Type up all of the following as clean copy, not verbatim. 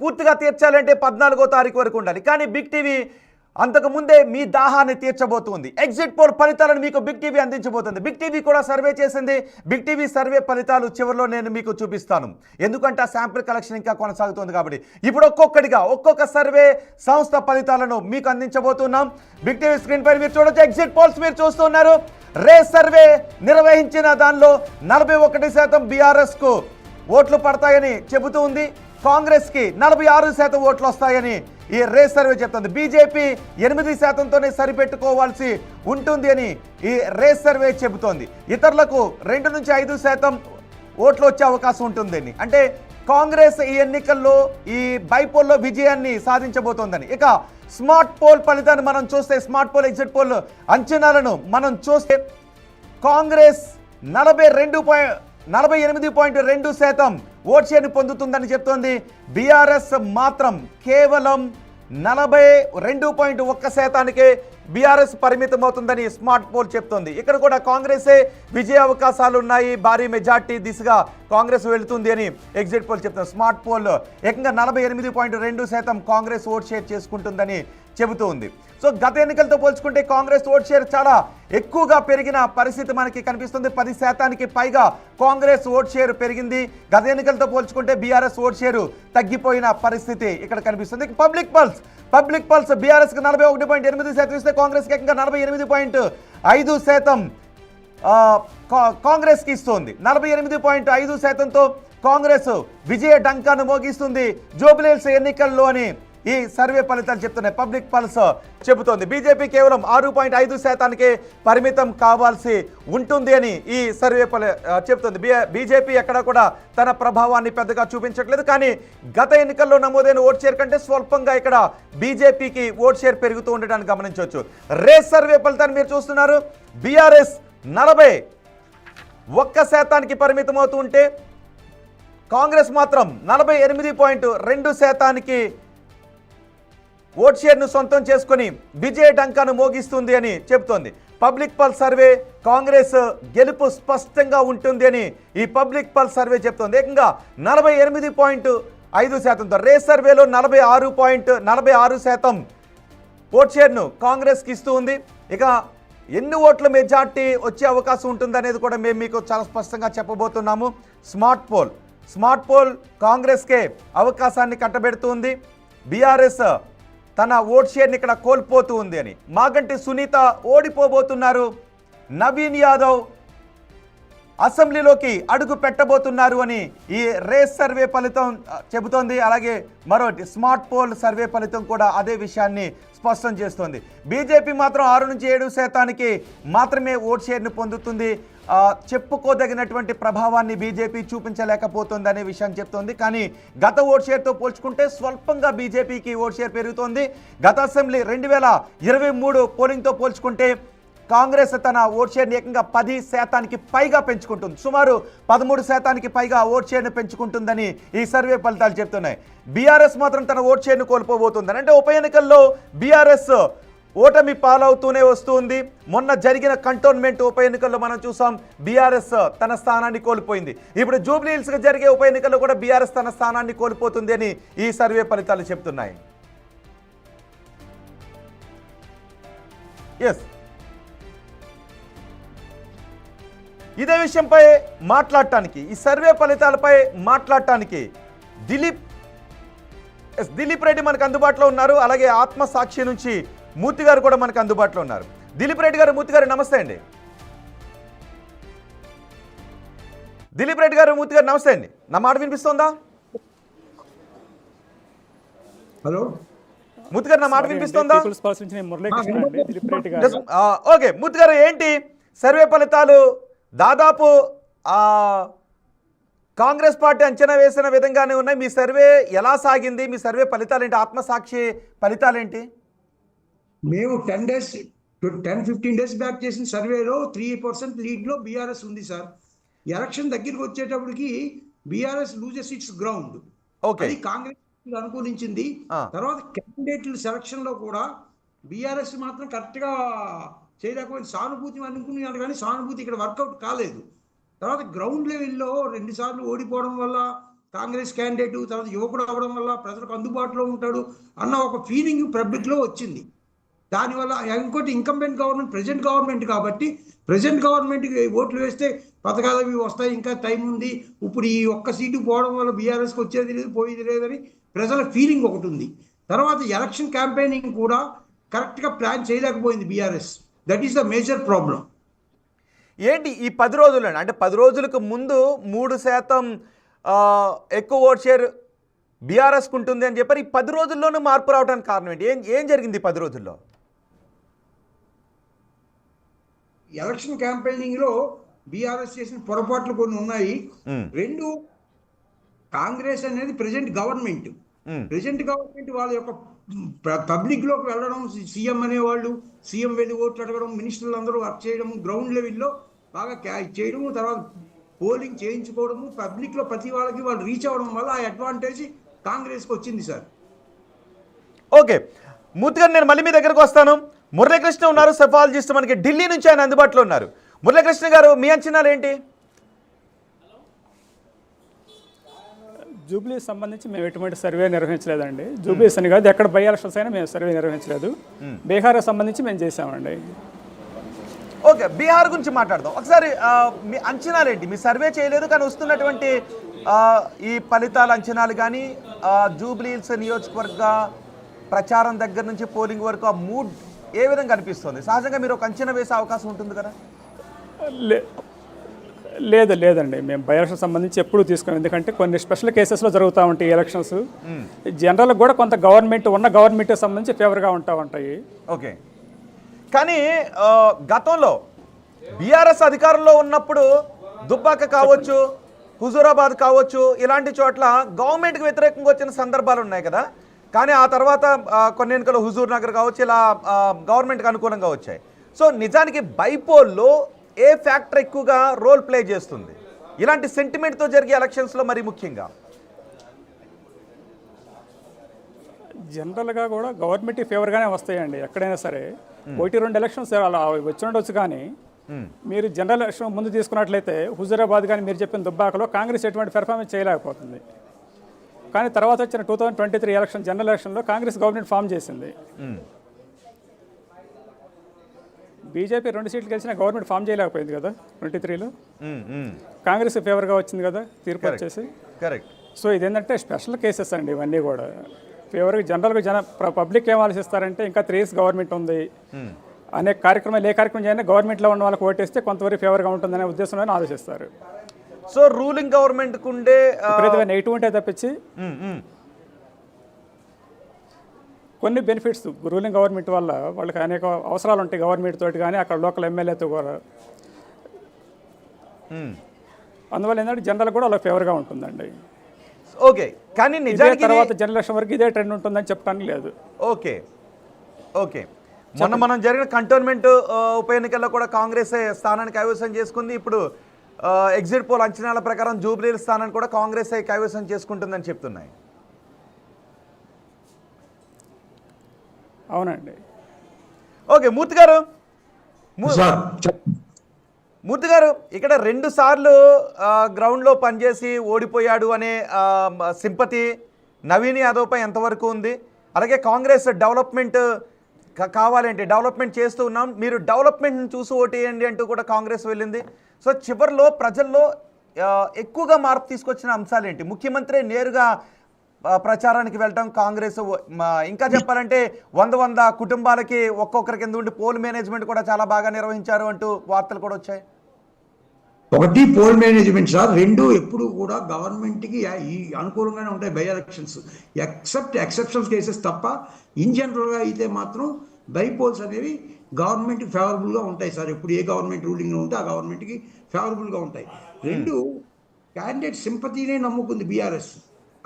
పూర్తిగా తీర్చాలంటే 14వ తారీఖు వరకు ఉండాలి. కానీ బిగ్ టీవీ అంతకు ముందే మీ దాహాన్ని తీర్చబోతుంది. ఎగ్జిట్ పోల్ ఫలితాలను మీకు బిగ్ టీవీ అందించబోతుంది. బిగ్ టీవీ కూడా సర్వే చేసింది. బిగ్ టీవీ సర్వే ఫలితాలు చివరిలో నేను మీకు చూపిస్తాను. ఎందుకంటే ఆ శాంపిల్ కలెక్షన్ ఇంకా కొనసాగుతుంది కాబట్టి. ఇప్పుడు ఒక్కొక్కటిగా ఒక్కొక్క సర్వే సంస్థ ఫలితాలను మీకు అందించబోతున్నాం. బిగ్ టీవీ స్క్రీన్ పైన మీరు చూడొచ్చు. ఎగ్జిట్ పోల్స్ మీరు చూస్తున్నారు. రేస్ సర్వే నిర్వహించిన దానిలో 41% బీఆర్ఎస్కు ఓట్లు పడతాయని చెబుతూ ఉంది. కాంగ్రెస్కి 46% ఓట్లు వస్తాయని ఈ రేస్ సర్వే చెప్తుంది. బీజేపీ 8%తోనే సరిపెట్టుకోవాల్సి ఉంటుంది అని ఈ రేస్ సర్వే చెబుతోంది. ఇతరులకు 2 నుంచి 5% ఓట్లు వచ్చే అవకాశం ఉంటుందని, అంటే కాంగ్రెస్ ఈ ఎన్నికల్లో ఈ బైపోల్లో విజయాన్ని సాధించబోతోందని. ఇక స్మార్ట్ పోల్ ఫలితాన్ని మనం చూస్తే, స్మార్ట్ పోల్ ఎగ్జిట్ పోల్ అంచనాలను మనం చూస్తే కాంగ్రెస్ 48.2% ఓట్ షేర్ని పొందుతుందని చెప్తోంది. బీఆర్ఎస్ మాత్రం కేవలం 42.1%కే బీఆర్ఎస్ పరిమితం అవుతుందని స్మార్ట్ పోల్ చెప్తోంది. ఇక్కడ కూడా కాంగ్రెసే విజయ అవకాశాలు ఉన్నాయి, భారీ మెజార్టీ దిశగా కాంగ్రెస్ వెళుతుంది అని ఎగ్జిట్ పోల్ చెప్తుంది. స్మార్ట్ పోల్ ఏకంగా 48.2% కాంగ్రెస్ ఓట్ షేర్ చేసుకుంటుందని చెబుతూ ఉంది. సో గత ఎన్నికలతో పోల్చుకుంటే కాంగ్రెస్ ఓట్ షేర్ చాలా ఎక్కువగా పెరిగిన పరిస్థితి మనకి కనిపిస్తుంది. 10%కి పైగా కాంగ్రెస్ ఓట్ షేర్ పెరిగింది. గత ఎన్నికలతో పోల్చుకుంటే బీఆర్ఎస్ ఓట్ షేరు తగ్గిపోయిన పరిస్థితి ఇక్కడ కనిపిస్తుంది. పబ్లిక్ పల్స్ బీఆర్ఎస్కి 41.8% ఇస్తే కాంగ్రెస్కి ఏకంగా 48.5% కాంగ్రెస్కి ఇస్తోంది. 48.5%తో కాంగ్రెస్ విజయ డంకాను మోగిస్తుంది జూబ్లీహిల్స్ ఎన్నికల్లో అని ఈ సర్వే ఫలితాలు చెప్తున్నాయి. పబ్లిక్ పల్స్ చెబుతోంది. బీజేపీ కేవలం 6.5%కే పరిమితం కావాల్సి ఉంటుంది అని ఈ సర్వే చెబుతుంది. బీజేపీ ఎక్కడ కూడా తన ప్రభావాన్ని పెద్దగా చూపించట్లేదు. కానీ గత ఎన్నికల్లో నమోదైన ఓట్ షేర్ కంటే స్వల్పంగా ఇక్కడ బీజేపీకి ఓట్ షేర్ పెరుగుతూ ఉండటాన్ని గమనించవచ్చు. రేస్ సర్వే ఫలితాన్ని మీరు చూస్తున్నారు. బీఆర్ఎస్ 41%కి పరిమితం అవుతూ ఉంటే కాంగ్రెస్ మాత్రం 48.2%కి ఓట్ షేర్ను సొంతం చేసుకుని విజయ డంకాను మోగిస్తుంది అని చెబుతోంది. పబ్లిక్ పల్స్ సర్వే కాంగ్రెస్ గెలుపు స్పష్టంగా ఉంటుంది అని ఈ పబ్లిక్ పల్స్ సర్వే చెప్తోంది. ఏకంగా 48.5%తో రేస్ సర్వేలో 46% ఓట్ షేర్ను కాంగ్రెస్కి ఇస్తూ ఉంది. ఇక ఎన్ని ఓట్ల మెజార్టీ వచ్చే అవకాశం ఉంటుందనేది కూడా మేము మీకు చాలా స్పష్టంగా చెప్పబోతున్నాము. స్మార్ట్ పోల్ కాంగ్రెస్కే అవకాశాన్ని కట్టబెడుతుంది. బీఆర్ఎస్ తన ఓట్ షేర్ని ఇక్కడ కోల్పోతూ ఉంది అని. మాగంటి సునీత ఓడిపోబోతున్నారు, నవీన్ యాదవ్ అసెంబ్లీలోకి అడుగు పెట్టబోతున్నారు అని ఈ రేస్ సర్వే ఫలితం చెబుతోంది. అలాగే మరోటి స్మార్ట్ పోల్ సర్వే ఫలితం కూడా అదే విషయాన్ని స్పష్టం చేస్తోంది. బీజేపీ మాత్రం 6 నుంచి 7%కి మాత్రమే ఓట్ షేర్ని పొందుతుంది. చెప్పుకోదగినటువంటి ప్రభావాన్ని బీజేపీ చూపించలేకపోతుంది అనే విషయాన్ని చెప్తోంది. కానీ గత ఓట్ షేర్తో పోల్చుకుంటే స్వల్పంగా బీజేపీకి ఓట్ షేర్ పెరుగుతోంది. గత అసెంబ్లీ 2023 పోలింగ్తో పోల్చుకుంటే కాంగ్రెస్ తన ఓట్ షేర్ని ఏకంగా 10%కి పైగా పెంచుకుంటుంది. సుమారు 13%కి పైగా ఓట్ షేర్ని పెంచుకుంటుందని ఈ సర్వే ఫలితాలు చెప్తున్నాయి. బీఆర్ఎస్ మాత్రం తన ఓట్ షేర్ను కోల్పోబోతుందని, అంటే ఉప ఎన్నికల్లో బీఆర్ఎస్ ఓటమి పాలవుతూనే వస్తుంది. మొన్న జరిగిన కంటోన్మెంట్ ఉప ఎన్నికల్లో మనం చూసాం, బీఆర్ఎస్ తన స్థానాన్ని కోల్పోయింది. ఇప్పుడు జూబ్లీహిల్స్గా జరిగే ఉప ఎన్నికల్లో కూడా బీఆర్ఎస్ తన స్థానాన్ని కోల్పోతుంది అని ఈ సర్వే ఫలితాలు చెప్తున్నాయి. ఎస్, ఇదే విషయంపై మాట్లాడటానికి, ఈ సర్వే ఫలితాలపై మాట్లాడటానికి దిలీప్ రెడ్డి మనకు అందుబాటులో ఉన్నారు. అలాగే ఆత్మసాక్షి నుంచి మూర్తి గారు కూడా మనకు అందుబాటులో ఉన్నారు. దిలీప్ రెడ్డి గారు, మూర్తి గారు నమస్తే అండి. దిలీప్ రెడ్డి గారు, మూర్తి గారు నమస్తే అండి. నా మాట వినిపిస్తోందా? హలో మూర్తి గారు, నా మాట వినిపిస్తోందా? ఓకే మూర్తి గారు, ఏంటి సర్వే ఫలితాలు? దాదాపు కాంగ్రెస్ పార్టీ అంచనా వేసిన విధంగానే ఉన్నాయి. మీ సర్వే ఎలా సాగింది? మీ సర్వే ఫలితాలు ఏంటి? ఆత్మసాక్షి ఫలితాలు ఏంటి? మేము 10-15 డేస్ బ్యాక్ చేసిన సర్వేలో 3% లీడ్లో బీఆర్ఎస్ ఉంది సార్. ఎలక్షన్ దగ్గరికి వచ్చేటప్పటికి బీఆర్ఎస్ లూజెస్ ఇట్స్ గ్రౌండ్. అది కాంగ్రెస్ అనుకూలించింది. తర్వాత క్యాండిడేట్ల సెలక్షన్ లో కూడా బీఆర్ఎస్ మాత్రం కరెక్ట్ గా చేయలేకపోయింది. సానుభూతి అనుకున్నాడు కానీ సానుభూతి ఇక్కడ వర్కౌట్ కాలేదు. తర్వాత గ్రౌండ్ లెవెల్లో 2 సార్లు ఓడిపోవడం వల్ల కాంగ్రెస్ క్యాండిడేట్, తర్వాత యువకుడు అవ్వడం వల్ల ప్రజలకు అందుబాటులో ఉంటాడు అన్న ఒక ఫీలింగ్ పబ్లిక్లో వచ్చింది. దానివల్ల ఇంకోటి ఇంకంబెంట్ గవర్నమెంట్, ప్రజెంట్ గవర్నమెంట్ కాబట్టి ప్రజెంట్ గవర్నమెంట్కి ఓట్లు వేస్తే పథకాలు అవి వస్తాయి, ఇంకా టైం ఉంది, ఇప్పుడు ఈ ఒక్క సీటు పోవడం వల్ల బీఆర్ఎస్కి వచ్చేది లేదు పోయేది లేదని ప్రజల ఫీలింగ్ ఒకటి ఉంది. తర్వాత ఎలక్షన్ క్యాంపెయినింగ్ కూడా కరెక్ట్గా ప్లాన్ చేయలేకపోయింది BRS. That is the major problem. ఏంటి ఈ 10 రోజుల్లో, అంటే 10 రోజులకు ముందు 3% ఎక్కువ ఓట్ షేర్ బీఆర్ఎస్కి ఉంటుంది అని చెప్పారు. ఈ 10 రోజుల్లోనూ మార్పు రావడానికి కారణం ఏంటి? ఏం జరిగింది ఈ 10 రోజుల్లో? ఎలక్షన్ క్యాంపెయినింగ్లో బీఆర్ఎస్ చేసిన పొరపాట్లు కొన్ని ఉన్నాయి. రెండు, కాంగ్రెస్ అనేది ప్రెజెంట్ గవర్నమెంట్ వాళ్ళ యొక్క పబ్లిక్లోకి వెళ్ళడం, సీఎం అనేవాళ్ళు సీఎం వెళ్ళి ఓట్లు అడగడం, మినిస్టర్లు అందరూ వర్క్ చేయడం, గ్రౌండ్ లెవెల్లో బాగా చేయడము, తర్వాత పోలింగ్ చేయించుకోవడము, పబ్లిక్లో ప్రతి వాళ్ళకి వాళ్ళు రీచ్ అవ్వడం వల్ల ఆ అడ్వాంటేజ్ కాంగ్రెస్కి వచ్చింది సార్. ఓకే మూర్తి గారు, నేను మళ్ళీ మీ దగ్గరకు వస్తాను. మురళీకృష్ణ ఉన్నారు, సెఫాలజిస్ట్, మనకి ఢిల్లీ నుంచి ఆయన అందుబాటులో ఉన్నారు. మురళీకృష్ణ గారు, మీ అంచనాలు ఏంటి? జూబ్లీస్ సంబంధించి మేము ఎటువంటి సర్వే నిర్వహించలేదండి. జూబ్లీస్ అని కాదు, ఎక్కడ బై ఎలక్షన్స్ అయినా మేము సర్వే నిర్వహించలేదు. బీహార్ సంబంధించి మేము చేసామండి. ఓకే, బీహార్ గురించి మాట్లాడదాం ఒకసారి. మీ అంచనాలు ఏంటి? మీ సర్వే చేయలేదు కానీ వస్తున్నటువంటి ఈ ఫలితాల అంచనాలు కానీ, జూబ్లీహిల్స్ నియోజకవర్గ ప్రచారం దగ్గర నుంచి పోలింగ్ వరకు ఆ మూడ్ ఏ విధంగా అనిపిస్తుంది? సహజంగా మీరు ఒక అంచనా వేసే అవకాశం ఉంటుంది కదా? లేదండి, మేము బై ఎలక్షన్ సంబంధించి ఎప్పుడు తీసుకోం. ఎందుకంటే కొన్ని స్పెషల్ కేసెస్లో జరుగుతూ ఉంటాయి ఎలక్షన్స్. జనరల్గా కూడా కొంత గవర్నమెంట్ సంబంధించి ఫేవర్గా ఉంటాయి. ఓకే, కానీ గతంలో బీఆర్ఎస్ అధికారంలో ఉన్నప్పుడు దుబ్బాక కావచ్చు, హుజూరాబాద్ కావచ్చు, ఇలాంటి చోట్ల గవర్నమెంట్కి వ్యతిరేకంగా వచ్చిన సందర్భాలు ఉన్నాయి కదా. కానీ ఆ తర్వాత కొన్ని ఎన్నికలు హుజూర్ నగర్ కావచ్చు, ఇలా గవర్నమెంట్కి అనుకూలంగా వచ్చాయి. సో నిజానికి బైపోల్లో ఏ ఫ్యాక్టర్ ఎక్కువగా రోల్ ప్లే చేస్తుంది ఇలాంటి సెంటిమెంట్తో జరిగే ఎలక్షన్స్లో? మరి ముఖ్యంగా జనరల్గా కూడా గవర్నమెంట్ ఫేవర్గానే వస్తాయండి ఎక్కడైనా సరే. 1-2 ఎలక్షన్స్ అలా వచ్చి ఉండొచ్చు, కానీ మీరు జనరల్ ఎలక్షన్ ముందు తీసుకున్నట్లయితే హుజూరాబాద్ కానీ మీరు చెప్పిన దుబ్బాకలో కాంగ్రెస్ ఎటువంటి పెర్ఫార్మెన్స్ చేయలేకపోతుంది. కానీ తర్వాత వచ్చిన 2023 ఎలక్షన్, జనరల్ ఎలక్షన్లో కాంగ్రెస్ గవర్నమెంట్ ఫామ్ చేసింది. బీజేపీ 2 సీట్లు గెలిచిన గవర్నమెంట్ ఫామ్ చేయలేకపోయింది కదా 23లో. కాంగ్రెస్ ఫేవర్గా వచ్చింది కదా తీర్పు వచ్చేసి. కరెక్ట్. సో ఇదేంటంటే స్పెషల్ కేసెస్ అండి ఇవన్నీ కూడా. ఫేవర్గా జనరల్గా పబ్లిక్ ఏం ఆలోచిస్తారంటే ఇంకా 3 years గవర్నమెంట్ ఉంది అనే కార్యక్రమం, ఏ కార్యక్రమం చేయాలి గవర్నమెంట్లో ఉన్న వాళ్ళకి ఓటేస్తే కొంతవరకు ఫేవర్గా ఉంటుందనే ఉద్దేశంలోనే ఆలోచిస్తారు. సో రూలింగ్ గవర్నమెంట్కి ఉండే నెగిటివ్ ఉంటే తప్పించి కొన్ని బెనిఫిట్స్ రూలింగ్ గవర్నమెంట్ వల్ల వాళ్ళకి అనేక అవసరాలు ఉంటాయి గవర్నమెంట్ తోటి కానీ, అక్కడ లోకల్ ఎమ్మెల్యేతో కూడా. అందువల్ల ఏంటంటే జనరల్ కూడా వాళ్ళకి ఫేవర్గా ఉంటుందండి. ఓకే, కానీ నిజానికి తర్వాత జనరల్ ఎలక్షన్ వరకు ఇదే ట్రెండ్ ఉంటుందని చెప్పడానికి లేదు. ఓకే ఓకే మనం జరిగిన కంటోన్మెంట్ ఉప ఎన్నికల్లో కూడా కాంగ్రెస్ స్థానాన్ని కైవసం చేసుకుంది. ఇప్పుడు ఎగ్జిట్ పోల్ అంచనాల ప్రకారం జూబ్లీహిల్స్ స్థానాన్ని కూడా కాంగ్రెస్ కైవసం చేసుకుంటుందని చెప్తున్నాయి. అవునండి. ఓకే మూర్తి గారు, ఇక్కడ 2 సార్లు గ్రౌండ్లో పనిచేసి ఓడిపోయాడు అనే సింపతి నవీన్ యాదవ్పై ఎంతవరకు ఉంది? అలాగే కాంగ్రెస్ డెవలప్మెంట్ కావాలంటే డెవలప్మెంట్ చేస్తూ ఉన్నాం, మీరు డెవలప్మెంట్ని చూసి ఓటేయండి అంటూ కూడా కాంగ్రెస్ వెళ్ళింది. సో చివరిలో ప్రజల్లో ఎక్కువగా మార్పు తీసుకొచ్చిన అంశాలు ఏంటి? ముఖ్యమంత్రి నేరుగా ప్రచారానికి వెళ్ళటం, కాంగ్రెస్ ఇంకా చెప్పాలంటే 100 కుటుంబాలకి ఒక్కొక్కరి కింద ఉండి పోల్ మేనేజ్మెంట్ కూడా చాలా బాగా నిర్వహించారు అంటూ వార్తలు కూడా వచ్చాయి. ఒకటి పోల్ మేనేజ్మెంట్ సార్, 2 ఎప్పుడు కూడా గవర్నమెంట్కి అనుకూలంగానే ఉంటాయి బై ఎలక్షన్స్, ఎక్సెప్షన్స్ కేసెస్ తప్ప. ఇన్ జనరల్గా అయితే మాత్రం బై పోల్స్ అనేవి గవర్నమెంట్కి ఫేవరబుల్గా ఉంటాయి సార్. ఎప్పుడు ఏ గవర్నమెంట్ రూలింగ్లో ఉంటే ఆ గవర్నమెంట్కి ఫేవరబుల్గా ఉంటాయి. 2 క్యాండిడేట్ సింపతినే నమ్ముకుంది బీఆర్ఎస్,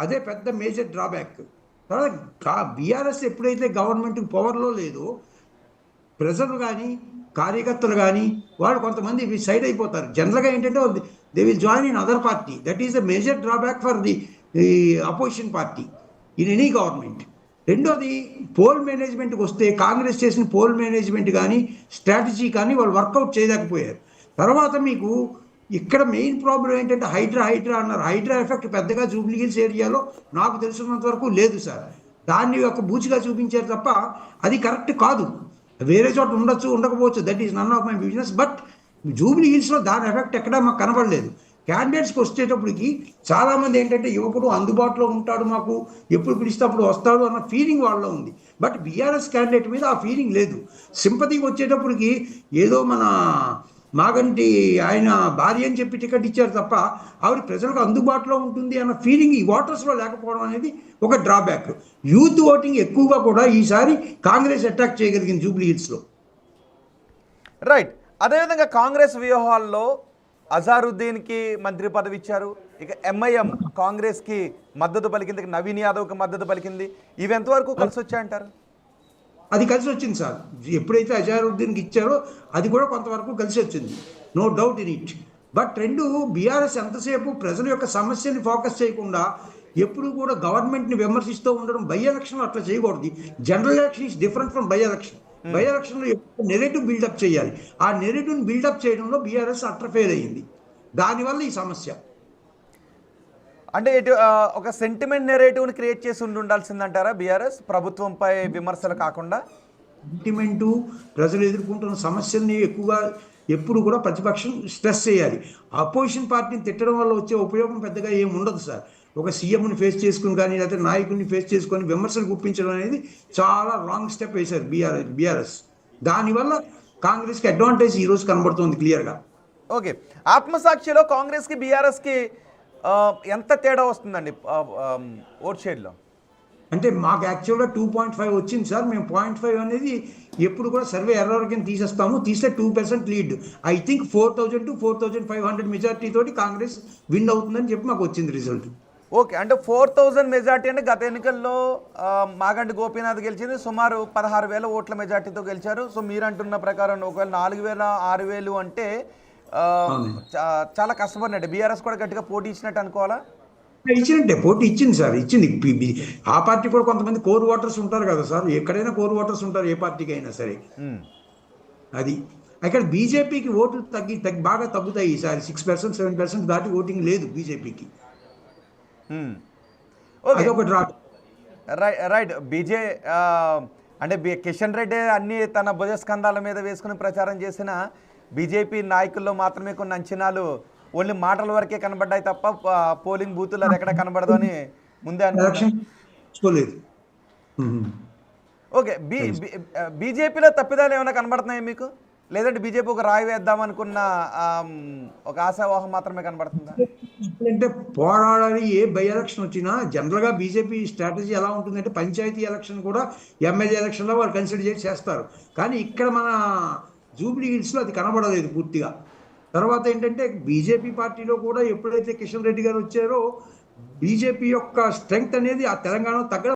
అదే పెద్ద మేజర్ డ్రాబ్యాక్. తర్వాత బీఆర్ఎస్ ఎప్పుడైతే గవర్నమెంట్ పవర్లో లేదో ప్రజలు కానీ కార్యకర్తలు కానీ వాళ్ళు కొంతమంది సైడ్ అయిపోతారు. జనరల్గా ఏంటంటే they will join in other party. That is the major drawback for the opposition party in any government. రెండోది పోల్ మేనేజ్మెంట్కి వస్తే కాంగ్రెస్ చేసిన పోల్ మేనేజ్మెంట్ కానీ స్ట్రాటజీ కానీ వాళ్ళు వర్కౌట్ చేయలేకపోయారు. తర్వాత మీకు ఇక్కడ మెయిన్ ప్రాబ్లం ఏంటంటే హైడ్రా అన్నారు. హైడ్రా ఎఫెక్ట్ పెద్దగా జూబ్లీ హిల్స్ ఏరియాలో నాకు తెలిసినంత వరకు లేదు సార్. దాన్ని ఒక బూచిగా చూపించారు తప్ప అది కరెక్ట్ కాదు. వేరే చోట ఉండొచ్చు, ఉండకపోవచ్చు, that is none of my business. But జూబ్లీ హిల్స్లో దాని ఎఫెక్ట్ ఎక్కడా మాకు కనబడలేదు. క్యాండిడేట్స్కి వచ్చేటప్పటికి చాలామంది ఏంటంటే యువకుడు అందుబాటులో ఉంటాడు, మాకు ఎప్పుడు పిలిస్తే అప్పుడు వస్తాడు అన్న ఫీలింగ్ వాళ్ళలో ఉంది. బట్ బీఆర్ఎస్ క్యాండిడేట్ మీద ఆ ఫీలింగ్ లేదు. సింపతికి వచ్చేటప్పటికి ఏదో మన మాగంటి ఆయన భార్య అని చెప్పి టికెట్ ఇచ్చారు తప్ప ఆవిడ ప్రజలకు అందుబాటులో ఉంటుంది అన్న ఫీలింగ్ ఈ ఓటర్స్లో లేకపోవడం అనేది ఒక డ్రాబ్యాక్. యూత్ ఓటింగ్ ఎక్కువగా కూడా ఈసారి కాంగ్రెస్ అటాక్ చేయగలిగింది జూబ్లీ హిల్స్లో. రైట్. అదేవిధంగా కాంగ్రెస్ వ్యూహాల్లో అజారుద్దీన్కి మంత్రి పదవి ఇచ్చారు. ఇక ఎంఐఎం కాంగ్రెస్కి మద్దతు పలికింది, నవీన్ యాదవ్కి మద్దతు పలికింది. ఇవి ఎంతవరకు కలిసి వచ్చాయంటారు? అది కలిసి వచ్చింది సార్. ఎప్పుడైతే అజారుద్దీన్కి ఇచ్చారో అది కూడా కొంతవరకు కలిసి వచ్చింది, no doubt in it. But రెండు బీఆర్ఎస్ ఎంతసేపు ప్రజల యొక్క సమస్యని ఫోకస్ చేయకుండా ఎప్పుడు కూడా గవర్నమెంట్ని విమర్శిస్తూ ఉండడం. బై ఎలక్షన్లో అట్లా చేయకూడదు. General election is different from by election. By ఎలక్షన్లో ఎప్పుడు నెరేటివ్ బిల్డప్ చేయాలి. ఆ నెరేటివ్ని బిల్డప్ చేయడంలో బీఆర్ఎస్ అట్రఫెయిల్ అయ్యింది. దానివల్ల ఈ సమస్య. అంటే ఒక సెంటిమెంట్ నెరేటివ్ని క్రియేట్ చేసి ఉండాల్సిందంటారా బీఆర్ఎస్, ప్రభుత్వంపై విమర్శలు కాకుండా? సెంటిమెంటు, ప్రజలు ఎదుర్కొంటున్న సమస్యల్ని ఎక్కువగా ఎప్పుడు కూడా ప్రతిపక్షం స్ట్రెస్ చేయాలి. అపోజిషన్ పార్టీని తిట్టడం వల్ల వచ్చే ఉపయోగం పెద్దగా ఏమి ఉండదు సార్. ఒక సీఎంని ఫేస్ చేసుకుని కానీ లేకపోతే నాయకుడిని ఫేస్ చేసుకొని విమర్శలు గుప్పించడం అనేది చాలా రాంగ్ స్టెప్ వేశారు బీఆర్ఎస్. దానివల్ల కాంగ్రెస్కి అడ్వాంటేజ్ ఈరోజు కనబడుతుంది క్లియర్గా. ఓకే. ఆత్మసాక్షిలో కాంగ్రెస్కి బీఆర్ఎస్కి ఎంత తేడా వస్తుందండి ఓట్ షేర్లో? అంటే మాకు యాక్చువల్గా 2.5 వచ్చింది సార్. మేము 0.5 అనేది ఎప్పుడు కూడా సర్వే ఎర్రర్ కింద తీసేస్తాము. తీస్తే 2% lead. I think 4,000 to 4,500 majority తోటి కాంగ్రెస్ విన్ అవుతుందని చెప్పి మాకు వచ్చింది రిజల్ట్. ఓకే. అంటే 4,000 మెజార్టీ అంటే గత ఎన్నికల్లో మాగంటి గోపీనాథ్ గెలిచింది సుమారు 16,000 ఓట్ల మెజార్టీతో గెలిచారు. సో మీరు అంటున్న ప్రకారం ఒకవేళ 4,000 6,000 అంటే చాలా కష్టపడినట్టు. బీఆర్ఎస్ కూడా గట్టిగా పోటీ ఇచ్చినట్టు అనుకోవాలా? ఇచ్చినట్టే, పోటీ ఇచ్చింది సార్, ఇచ్చింది. ఆ పార్టీ కూడా కొంతమంది కోర్ ఓటర్స్ ఉంటారు కదా సార్. ఎక్కడైనా కోర్ ఓటర్స్ ఉంటారు, ఏ పార్టీకి అయినా సరే. అది అక్కడ బీజేపీకి ఓట్లు బాగా తగ్గుతాయి ఈసారి. 6% 7% దాటి ఓటింగ్ లేదు బీజేపీకి. అదొక డ్రా. రైట్. అంటే కిషన్ రెడ్డి అన్ని తన భుజస్కంధాల మీద వేసుకుని ప్రచారం చేసిన బీజేపీ నాయకుల్లో మాత్రమే కొన్ని అంచనాలు ఓన్లీ మాటల వరకే కనబడ్డాయి తప్ప పోలింగ్ బూతులు అది ఎక్కడ కనబడదు అని ముందే అనుకోలేదు. ఓకే. బీజేపీలో తప్పిదాలు ఏమైనా కనబడుతున్నాయి మీకు? లేదంటే బీజేపీ ఒక రాయి వేద్దాం అనుకున్న ఒక ఆశావాహం మాత్రమే కనబడుతుందా? అంటే పోరాడాలి. ఏ బై ఎలక్షన్ వచ్చినా జనరల్గా బీజేపీ స్ట్రాటజీ ఎలా ఉంటుందంటే పంచాయతీ ఎలక్షన్ కూడా ఎమ్మెల్యే ఎలక్షన్లో వాళ్ళు కన్సిడర్ చేస్తారు. కానీ ఇక్కడ మన జూబ్లీ హిల్స్లో అది కనబడలేదు పూర్తిగా. తర్వాత ఏంటంటే బీజేపీ పార్టీలో కూడా ఎప్పుడైతే కిషన్ రెడ్డి గారు వచ్చారో బీజేపీ యొక్క స్ట్రెంగ్త్ అనేది ఆ తెలంగాణలో తగ్గడం